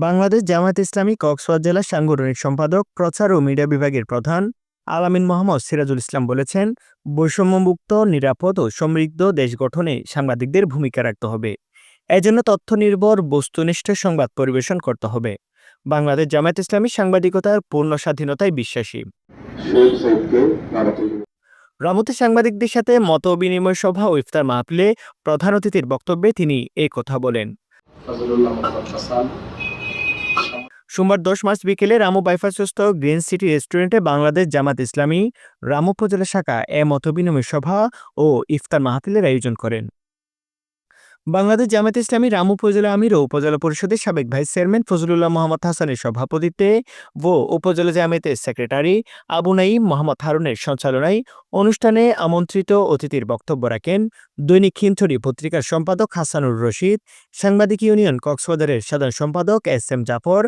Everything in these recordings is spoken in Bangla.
বাংলাদেশ জামায়াতে ইসলামী কক্সবাজার জেলা সাংগঠনিক সম্পাদক প্রচার ও মিডিয়া বিভাগের প্রধান আলামিন মোহাম্মদ সিরাজুল ইসলাম বলেছেন, বৈষম্যমুক্ত, নিরাপদ ও সমৃদ্ধ দেশ গঠনে সাংবাদিকদের ভূমিকা রাখতে হবে। এজন্য তথ্য নির্ভর, বস্তুনিষ্ঠ সংবাদ পরিবেশন করতে হবে। বাংলাদেশ জামায়াতে ইসলামী সাংবাদিকতার পূর্ণ স্বাধীনতায় বিশ্বাসী। রমতে সাংবাদিকদের সাথে মত বিনিময় সভা ও ইফতার মাহফিলে প্রধান অতিথির বক্তব্যে তিনি এই কথা বলেন। সোমবার 10 মার্চ বিকেলে রামু বাইপাসস্থ গ্রিন সিটি রেস্টুরেন্টে বাংলাদেশ জামাত ইসলামী রামু উপজেলা শাখা মতবিনিময় সভা ও ইফতার মাহফিলের আয়োজন করেন। বাংলাদেশ জামাত ইসলামী রামু উপজেলা আমির ও উপজেলা পরিষদের সাবেক ভাইস চেয়ারম্যান ফজলুল্লাহ মোহাম্মদ হাসানের সভাপতিত্বে ও উপজেলা জামায়াতের সেক্রেটারি আবু নাঈম মোহাম্মদ হারুনের সঞ্চালনায় অনুষ্ঠানে আমন্ত্রিত অতিথির বক্তব্য রাখেন দৈনিক খিনছড়ি পত্রিকার সম্পাদক হাসানুর রশিদ, সাংবাদিক ইউনিয়ন কক্সবাজারের সাধারণ সম্পাদক এস.এম. জাফর,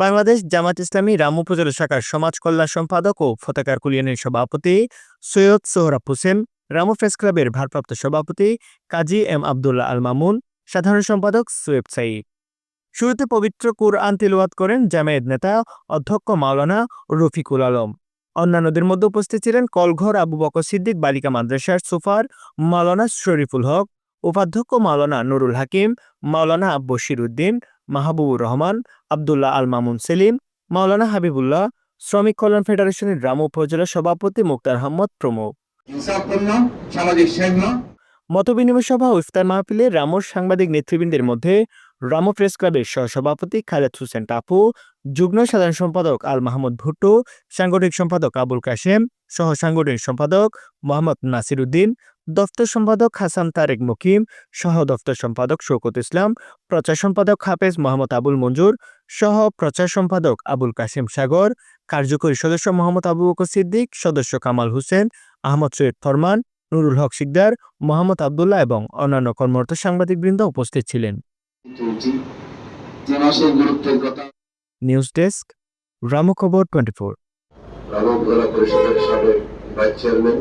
বাংলাদেশ জামাত ইসলামী রামু উপজেলা শাখার সমাজ কল্যাণ সম্পাদক ও ফতেকার কুলিয়ানের সভাপতি সৈয়দ সোহরাব হোসেন, রামু প্রেস ক্লাবের ভারপ্রাপ্ত সভাপতি কাজী এম আবদুল্লাহ আল মামুন, সাধারণ সম্পাদক সোয়েব সাঈদ। শুরুতে পবিত্র কুরআন তিলাওয়াত করেন জামায়াত নেতা অধ্যক্ষ মাওলানা রফিকুল আলম। অন্যান্যদের মধ্যে উপস্থিত ছিলেন কলঘর আবু বকর সিদ্দিক বালিকা মাদ্রাসার সুফার মাওলানা শরীফুল হক, উপাধ্যক্ষ মাওলানা নুরুল হাকিম, মাওলানা বশির উদ্দিন, মাহবুবুর রহমান, আবদুল্লাহ আল মামুন সেলিম, মাওলানা হাবিবুল্লাহ, শ্রমিক কল্যাণ ফেডারেশনের রামু উপজেলা সভাপতি মুক্তার আহমদ প্রমুখ। মতবিনিময় সভা ও ইফতার মাহফিলে রামুর সাংবাদিক নেতৃবৃন্দের মধ্যে রামু প্রেস ক্লাবের সহসভাপতি খালেদ হোসেন টাপু, যুগ্ম সাধারণ সম্পাদক আল মাহমুদ ভুট্টো, সাংগঠনিক সম্পাদক আবুল কাশেম, সহ সাংগঠনিক সম্পাদক মোহাম্মদ নাসির উদ্দিন, দফতর সম্পাদক হাসান তারেক মুকিম, সহ দফতর সম্পাদক শওকত ইসলাম, প্রচার সম্পাদক হাফেজ মোহাম্মদ আবুল মঞ্জুর, সহ প্রচার সম্পাদক আবুল কাশেম সাগর, কার্যকরী সদস্য মোহাম্মদ আবু বকর সিদ্দিক, সদস্য কামাল হোসেন, আহমদ সৈয়দ ফরমান, নুরুল হক শিকদার, মোহাম্মদ আবদুল্লাহ এবং অন্যান্য কর্মরত সাংবাদিকবৃন্দ উপস্থিত ছিলেন। নিউজ ডেস্ক, রামু খবর 24। রামু উপজেলা পরিষদের সাবেক ভাইস চেয়ারম্যান